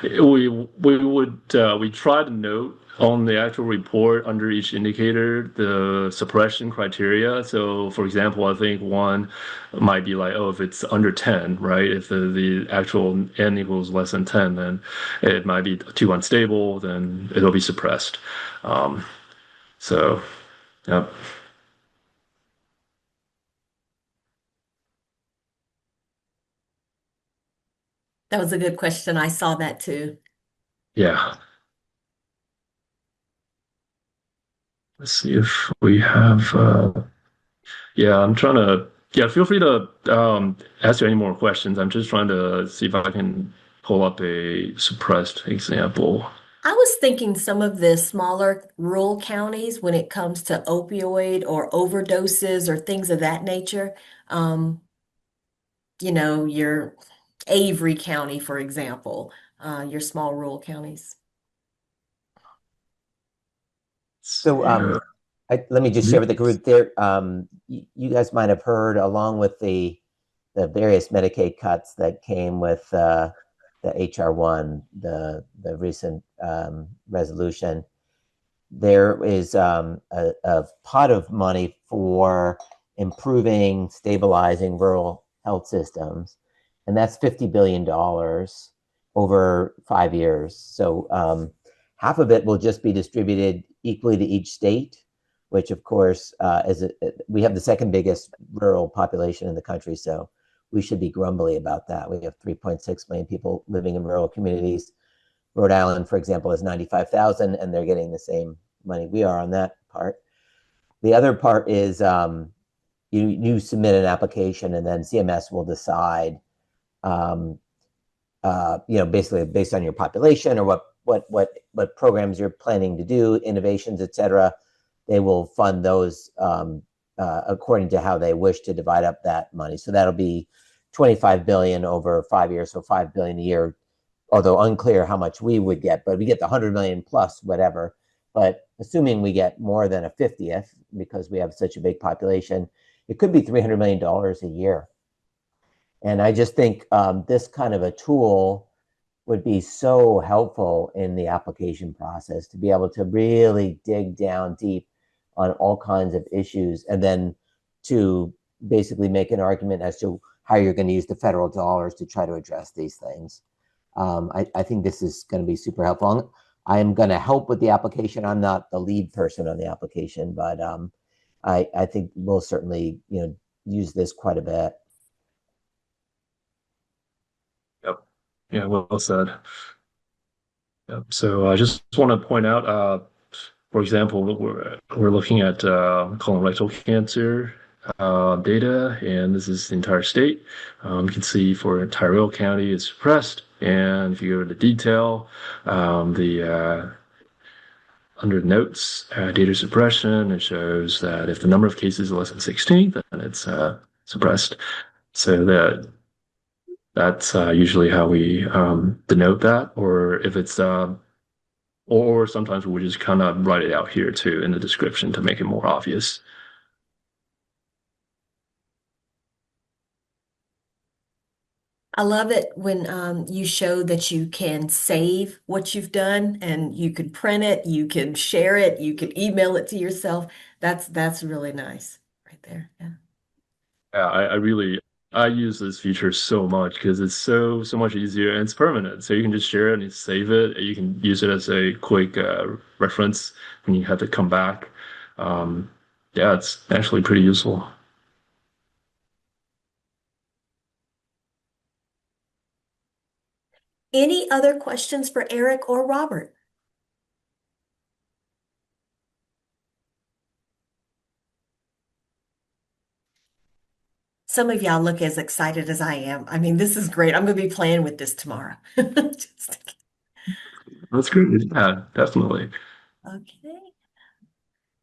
we try to note on the actual report under each indicator the suppression criteria. So, for example, I think one might be like, oh, if it's under 10, right? If the actual n equals less than 10, then it might be too unstable, then it'll be suppressed. Um, so, yeah. That was a good question. I saw that too. Yeah. Let's see if we have. Yeah, I'm trying to. Yeah, feel free to ask any more questions. I'm just trying to see if I can pull up a suppressed example. I was thinking some of the smaller rural counties when it comes to opioid or overdoses or things of that nature. Um, your Avery County, for example, your small rural counties. So Yeah. let me just share with the group there. You guys might have heard, along with the various Medicaid cuts that came with the HR1, the recent resolution. There is a pot of money for improving, stabilizing rural health systems, and that's $50 billion over 5 years. So half of it will just be distributed equally to each state, which of course we have the second biggest rural population in the country, so we should be grumbly about that. We have 3.6 million people living in rural communities. Rhode Island, for example, is 95,000, and they're getting the same money we are on that part. The other part is you submit an application, and then CMS will decide, basically based on your population or what programs you're planning to do, innovations, et cetera. They will fund those according to how they wish to divide up that money. So that'll be 25 billion over 5 years, so 5 billion a year, although unclear how much we would get, but we get the 100 million plus whatever. But assuming we get more than a 50th, because we have such a big population, it could be $300 million a year. And I just think this kind of a tool would be so helpful in the application process to be able to really dig down deep on all kinds of issues, and then to basically make an argument as to how you're going to use the federal dollars to try to address these things. I think this is going to be super helpful. I'm going to help with the application. I'm not the lead person on the application, but I think we'll certainly use this quite a bit. Yep. Yeah, well said. Yep. So I just want to point out, for example, we're looking at colorectal cancer data, and this is the entire state. You can see for Tyrell County is suppressed, and if you go to detail, under notes, data suppression, it shows that if the number of cases is less than 16, then it's suppressed. So that's usually how we denote that, or if it's or sometimes we just kind of write it out here too in the description to make it more obvious. I love it when you show that you can save what you've done and you can print it, you can share it, you can email it to yourself. That's really nice right there. Yeah. Yeah, I use this feature so much because it's so much easier and it's permanent. So you can just share it and you save it. You can use it as a quick reference when you have to come back. Yeah, it's actually pretty useful. Any other questions for Eric or Robert? Some of y'all look as excited as I am. I mean, this is great. I'm going to be playing with this tomorrow. That's great. Yeah, definitely. Okay.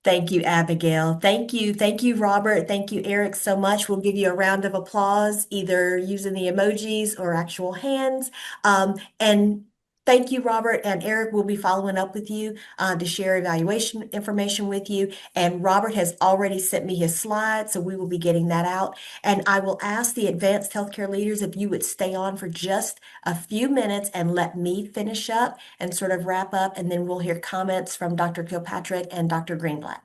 Thank you, Abigail. Thank you. Thank you, Robert. Thank you, Eric, so much. We'll give you a round of applause, either using the emojis or actual hands. And thank you, Robert and Eric. We'll be following up with you to share evaluation information with you. And Robert has already sent me his slides, so we will be getting that out. And I will ask the advanced healthcare leaders if you would stay on for just a few minutes and let me finish up and sort of wrap up, and then we'll hear comments from Dr. Kilpatrick and Dr. Greenblatt.